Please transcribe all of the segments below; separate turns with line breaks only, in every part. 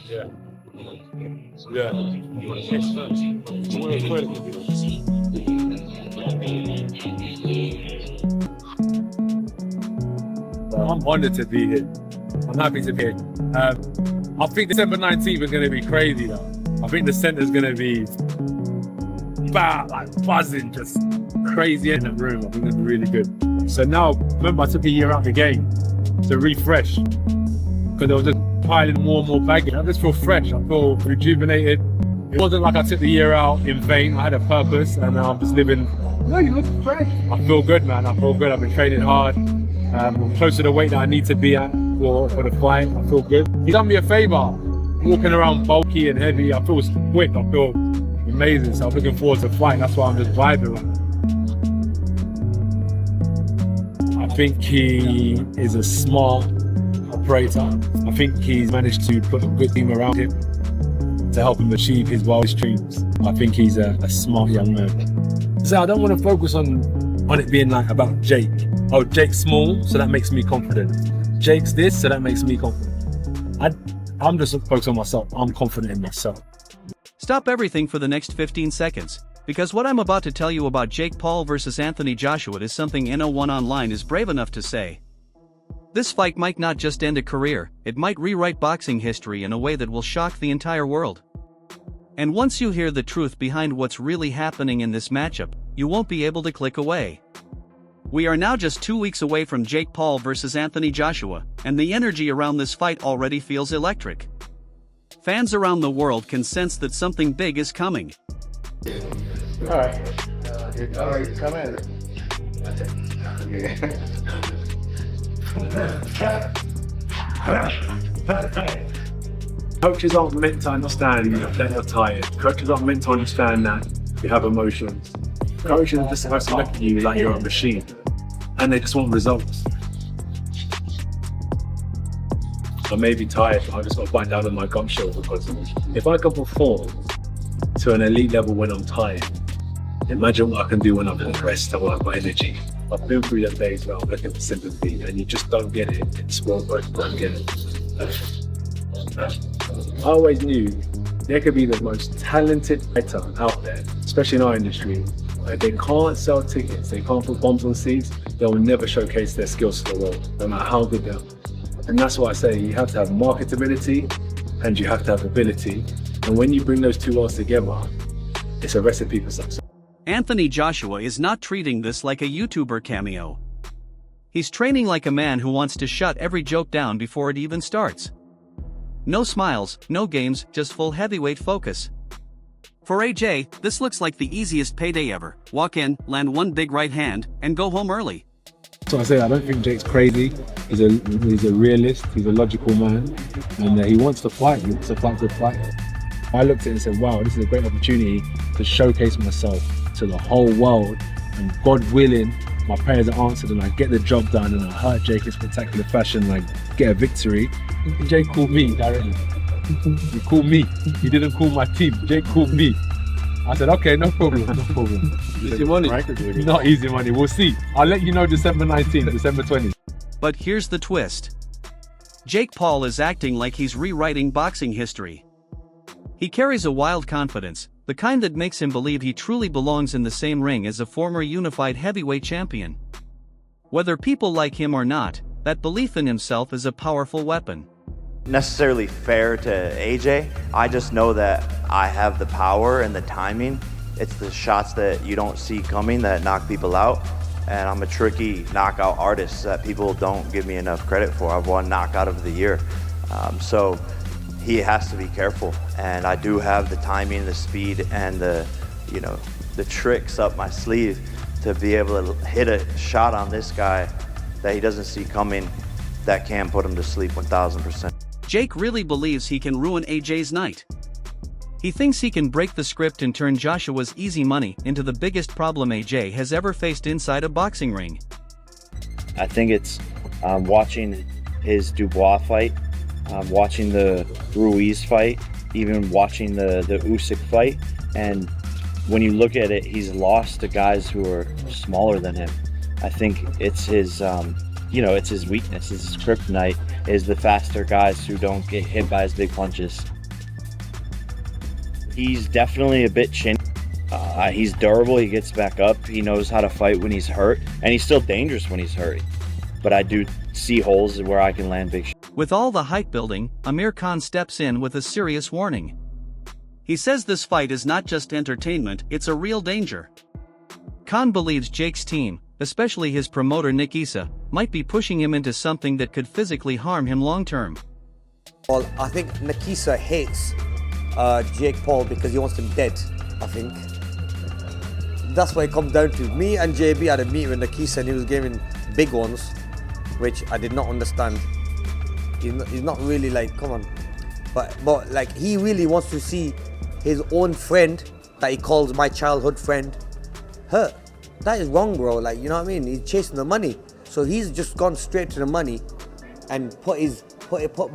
Yeah. Yeah. I'm honoured to be here. I'm happy to be here. I think December 19th is going to be crazy though. I think the centre's going to be like buzzing, just crazy in that room. I think it's really good. So now, remember, I took a year out of the game to refresh because I was just piling more and more baggage. I just feel fresh. I feel rejuvenated. It wasn't like I took the year out in vain. I had a purpose, and now I'm just living. No, you look fresh. I feel good, man. I feel good. I've been training hard. I'm close to the weight that I need to be at for the fight. I feel good. He's done me a favour. Walking around bulky and heavy. I feel quick. I feel amazing. So I'm looking forward to the fight. That's why I'm just vibing. I think he is a smart operator. I think he's managed to put a good team around him to help him achieve his wildest dreams. I think he's a smart young man. So I don't want to focus on it being like about Jake. Oh, Jake's small, so that makes me confident. Jake's this, so that makes me confident. I'm just focused on myself. I'm confident in myself.
Stop everything for the next 15 seconds, because what I'm about to tell you about Jake Paul versus Anthony Joshua is something NO1 Online is brave enough to say. This fight might not just end a career, it might rewrite boxing history in a way that will shock the entire world. And once you hear the truth behind what's really happening in this matchup, you won't be able to click away. We are now just 2 weeks away from Jake Paul versus Anthony Joshua, and the energy around this fight already feels electric. Fans around the world can sense that something big is coming.
Alright, come in.
Coaches aren't meant to understand that you're tired. Coaches aren't meant to understand that you have emotions. Coaches are just supposed to look at you like you're a machine, and they just want results. I may be tired, but I just got to bite down on my gum shield, because if I can perform to an elite level when I'm tired, imagine what I can do when I'm at rest and when I've got energy. I've been through the days where I'm looking for sympathy, and you just don't get it in sport, but you don't get it. I always knew there could be the most talented fighter out there, especially in our industry. Like, they can't sell tickets, they can't put bombs on seats, they will never showcase their skills to the world, no matter how good they are. And that's why I say you have to have marketability and you have to have ability. And when you bring those two worlds together, it's a recipe for success.
Anthony Joshua is not treating this like a YouTuber cameo. He's training like a man who wants to shut every joke down before it even starts. No smiles, no games, just full heavyweight focus. For AJ, this looks like the easiest payday ever. Walk in, land one big right hand, and go home early.
So I say, I don't think Jake's crazy. He's a realist, he's a logical man, and he wants to fight. He wants to fight good fight. I looked at it and said, wow, this is a great opportunity to showcase myself to the whole world, and God willing, my prayers are answered and I get the job done and I hurt Jake in spectacular fashion and I get a victory. Jake called me directly. He called me. He didn't call my team. Jake called me. I said, okay, no problem, no problem. Easy money. Not easy money. We'll see. I'll let you know December 19th, December 20th.
But here's the twist. Jake Paul is acting like he's rewriting boxing history. He carries a wild confidence, the kind that makes him believe he truly belongs in the same ring as a former unified heavyweight champion. Whether people like him or not, that belief in himself is a powerful weapon.
Necessarily fair to AJ. I just know that I have the power and the timing. It's the shots that you don't see coming that knock people out. And I'm a tricky knockout artist that people don't give me enough credit for. I've won knockout of the year. So he has to be careful. And I do have the timing, the speed, and the tricks up my sleeve to be able to hit a shot on this guy that he doesn't see coming that can put him to sleep 1000%.
Jake really believes he can ruin AJ's night. He thinks he can break the script and turn Joshua's easy money into the biggest problem AJ has ever faced inside a boxing ring.
I think it's watching his Dubois fight, watching the Ruiz fight, even watching the Usyk fight. And when you look at it, he's lost to guys who are smaller than him. I think it's his, it's his weakness, it's his kryptonite. is the faster guys who don't get hit by his big punches. He's definitely a bit chinny. He's durable, he gets back up, he knows how to fight when he's hurt, and he's still dangerous when he's hurt. But I do see holes where I can land big shots.
With all the hype building, Amir Khan steps in with a serious warning. He says this fight is not just entertainment, it's a real danger. Khan believes Jake's team, especially his promoter Nick Issa, might be pushing him into something that could physically harm him long-term.
Well, I think Nikisa hates Jake Paul because he wants him dead, I think. That's what it comes down to. Me and JB had a meeting with Nikisa and he was giving big ones, which I did not understand. He's not really like, come on. But like, he really wants to see his own friend, that he calls my childhood friend, hurt. That is wrong, bro. Like, you know what I mean? He's chasing the money. So he's just gone straight to the money and put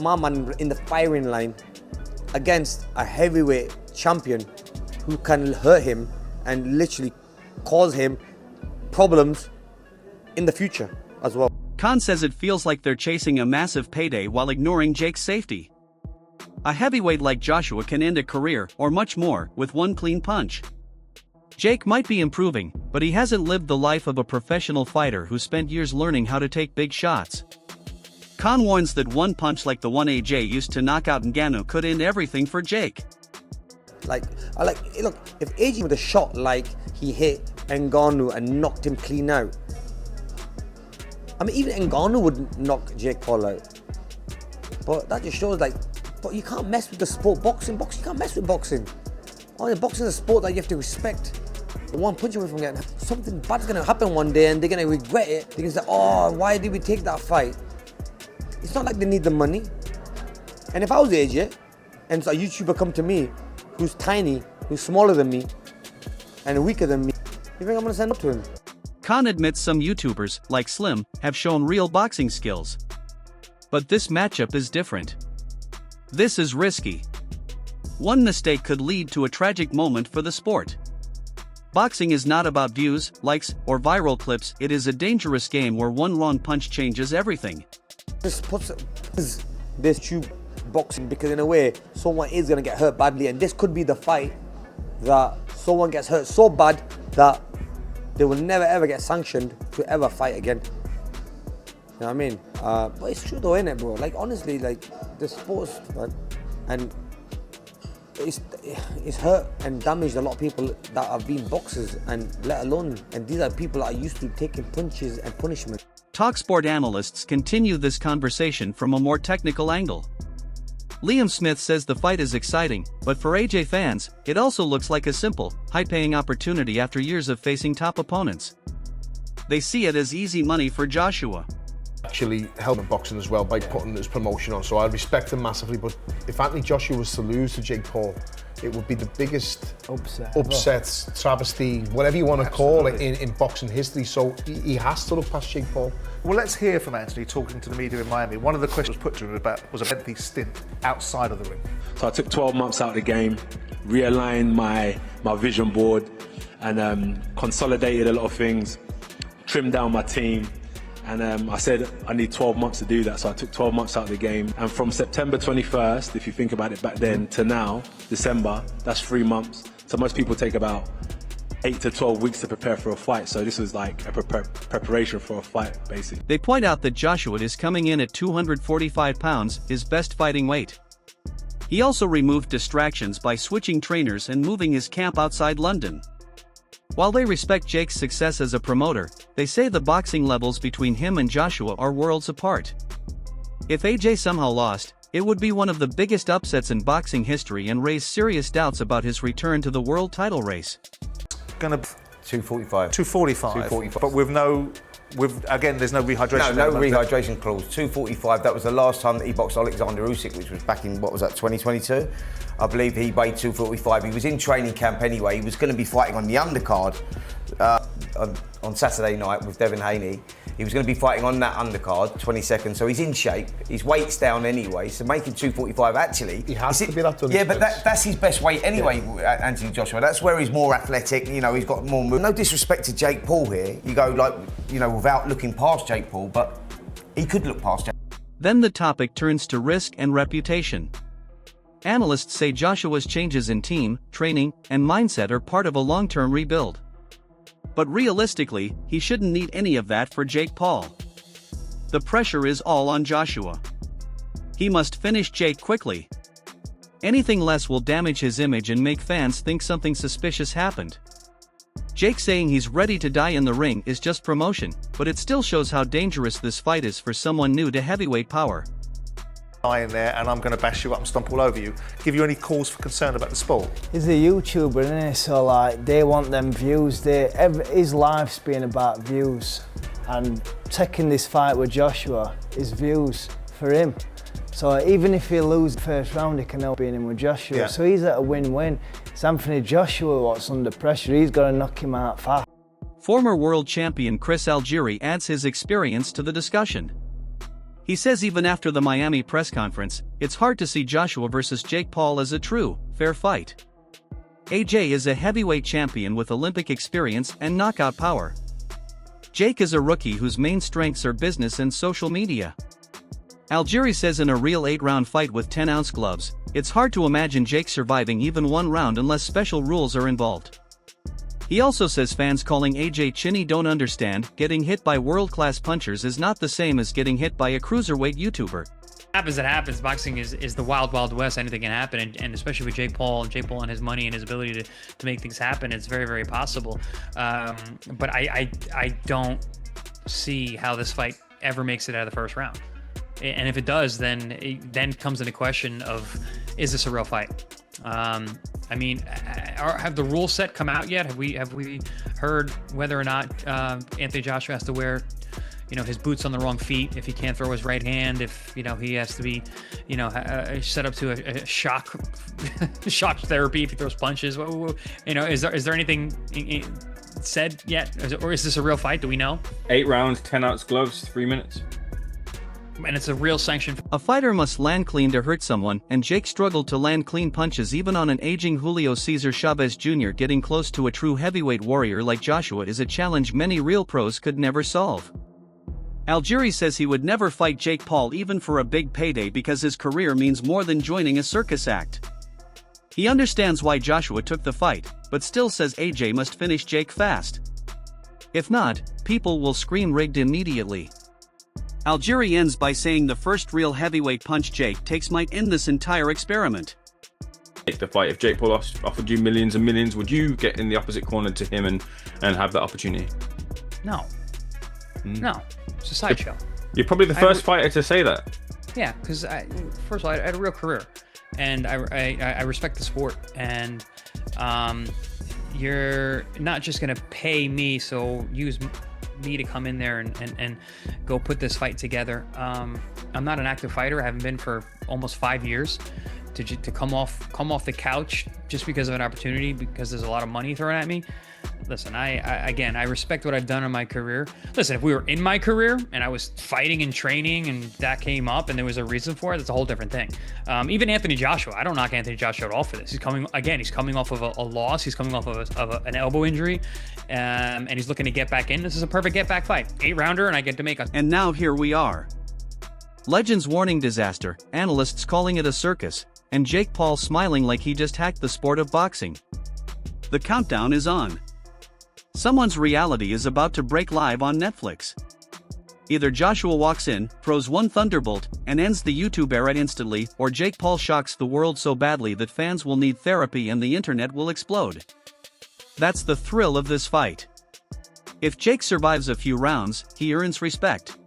my man in the firing line against a heavyweight champion who can hurt him and literally cause him problems in the future as well.
Khan says it feels like they're chasing a massive payday while ignoring Jake's safety. A heavyweight like Joshua can end a career, or much more, with one clean punch. Jake might be improving, but he hasn't lived the life of a professional fighter who spent years learning how to take big shots. Khan warns that one punch like the one AJ used to knock out Ngannou could end everything for Jake.
Look, if AJ with a shot like he hit Ngannou and knocked him clean out, I mean, even Ngannou would knock Jake Paul out. But that just shows, like, but you can't mess with the sport. Boxing, you can't mess with boxing. Oh, boxing is a sport that you have to respect. One punch away from getting, something bad's gonna happen one day and they're gonna regret it. They're gonna say, oh, why did we take that fight? It's not like they need the money. And if I was AJ, and a YouTuber come to me, who's tiny, who's smaller than me, and weaker than me, you think I'm gonna send up to him?
Khan admits some YouTubers, like Slim, have shown real boxing skills. But this matchup is different. This is risky. One mistake could lead to a tragic moment for the sport. Boxing is not about views, likes, or viral clips. It is a dangerous game where one wrong punch changes everything.
This puts this tube boxing because in a way, someone is going to get hurt badly, and this could be the fight that someone gets hurt so bad that they will never ever get sanctioned to ever fight again. You know what I mean? But it's true though, innit, bro? Like, honestly, like, the sports, man, and it's hurt and damaged a lot of people that have been boxers, and let alone, and these are people that are used to taking punches and punishment.
Talksport analysts continue this conversation from a more technical angle. Liam Smith says the fight is exciting, but for AJ fans, it also looks like a simple, high-paying opportunity after years of facing top opponents. They see it as easy money for Joshua.
Actually helping boxing as well by putting his promotion on, so I respect him massively. But if Anthony Joshua was to lose to Jake Paul, it would be the biggest upset, travesty, whatever you want to call it, in boxing history. So he has to look past Jake Paul.
Well, let's hear from Anthony talking to the media in Miami. One of the questions put to him was a lengthy stint outside of the ring.
So I took 12 months out of the game, realigned my vision board, and consolidated a lot of things, trimmed down my team. And I said I need 12 months to do that, so I took 12 months out of the game. And from September 21st, if you think about it back then, to now, December, that's 3 months. So most people take about 8 to 12 weeks to prepare for a fight. So this was like a preparation for a fight, basically.
They point out that Joshua is coming in at 245 pounds, his best fighting weight. He also removed distractions by switching trainers and moving his camp outside London. While they respect Jake's success as a promoter, they say the boxing levels between him and Joshua are worlds apart. If AJ somehow lost, it would be one of the biggest upsets in boxing history and raise serious doubts about his return to the world title race.
Gonna
245.
245.
245.
But again, there's no rehydration.
No rehydration clause. 245. That was the last time that he boxed Alexander Usyk, which was back in, what was that, 2022? I believe he weighed 245. He was in training camp anyway. He was going to be fighting on the undercard on Saturday night with Devin Haney. He was going to be fighting on that undercard, 22nd. So he's in shape. His weight's down anyway. So making 245, actually,
he has to be that done.
Yeah, but that's his best weight anyway, Anthony Joshua. That's where he's more athletic. You know, he's got more move. No disrespect to Jake Paul here. You go, like, you know, without looking past Jake Paul, but he could look past Jake.
Then the topic turns to risk and reputation. Analysts say Joshua's changes in team, training, and mindset are part of a long-term rebuild. But realistically, he shouldn't need any of that for Jake Paul. The pressure is all on Joshua. He must finish Jake quickly. Anything less will damage his image and make fans think something suspicious happened. Jake saying he's ready to die in the ring is just promotion, but it still shows how dangerous this fight is for someone new to heavyweight power.
In there, and I'm going to bash you up and stomp all over you. Give you any cause for concern about the sport?
He's a YouTuber, isn't he? So like, they want them views. His life's been about views, and taking this fight with Joshua is views for him. So even if he loses the first round, he can help being in with Joshua.
Yeah.
So he's at a win-win. It's Anthony Joshua what's under pressure. He's got to knock him out fast.
Former world champion Chris Algieri adds his experience to the discussion. He says even after the Miami press conference, it's hard to see Joshua versus Jake Paul as a true, fair fight. AJ is a heavyweight champion with Olympic experience and knockout power. Jake is a rookie whose main strengths are business and social media. Algieri says in a real 8-round fight with 10-ounce gloves, it's hard to imagine Jake surviving even one round unless special rules are involved. He also says fans calling AJ chinny don't understand, getting hit by world-class punchers is not the same as getting hit by a cruiserweight YouTuber.
Happens, it happens. Boxing is the wild, wild west. Anything can happen, and especially with Jake Paul and his money and his ability to make things happen, it's very, very possible. But I don't see how this fight ever makes it out of the first round. And if it does, then comes into question of, is this a real fight? I mean, have the rules set come out yet? Have we heard whether or not Anthony Joshua has to wear, his boots on the wrong feet if he can't throw his right hand, if he has to be, set up to a shock therapy if he throws punches? Is there anything said yet, or is this a real fight? Do we know?
8 rounds, 10-ounce gloves, 3 minutes.
And it's a real sanction.
A fighter must land clean to hurt someone, and Jake struggled to land clean punches even on an aging Julio Cesar Chavez Jr. Getting close to a true heavyweight warrior like Joshua is a challenge many real pros could never solve. Algieri says he would never fight Jake Paul even for a big payday because his career means more than joining a circus act. He understands why Joshua took the fight, but still says AJ must finish Jake fast. If not, people will scream rigged immediately. Algieri ends by saying the first real heavyweight punch Jake takes might end this entire experiment.
Take the fight. If Jake Paul offered you millions and millions, would you get in the opposite corner to him and have that opportunity?
No. No. It's a sideshow.
You're probably the first fighter to say that.
Yeah, because first of all, I had a real career, and I respect the sport, and you're not just gonna pay me, so use me to come in there and go put this fight together. I'm not an active fighter. I haven't been for almost 5 years. To come off the couch just because of an opportunity, because there's a lot of money thrown at me. Listen, I respect what I've done in my career. Listen, if we were in my career and I was fighting and training and that came up and there was a reason for it, that's a whole different thing. Even Anthony Joshua, I don't knock Anthony Joshua at all for this. He's coming off of a loss. He's coming off of an elbow injury, and he's looking to get back in. This is a perfect get back fight. 8-rounder, and I get to make a.
And now here we are. Legends warning disaster, analysts calling it a circus, and Jake Paul smiling like he just hacked the sport of boxing. The countdown is on. Someone's reality is about to break live on Netflix. Either Joshua walks in, throws one thunderbolt, and ends the YouTube era instantly, or Jake Paul shocks the world so badly that fans will need therapy and the internet will explode. That's the thrill of this fight. If Jake survives a few rounds, he earns respect.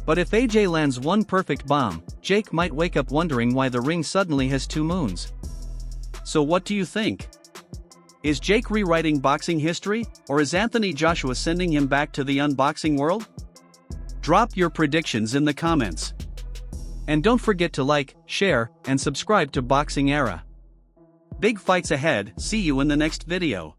But if AJ lands one perfect bomb, Jake might wake up wondering why the ring suddenly has 2 moons. So what do you think? Is Jake rewriting boxing history, or is Anthony Joshua sending him back to the unboxing world? Drop your predictions in the comments. And don't forget to like, share, and subscribe to Boxing Era. Big fights ahead, see you in the next video.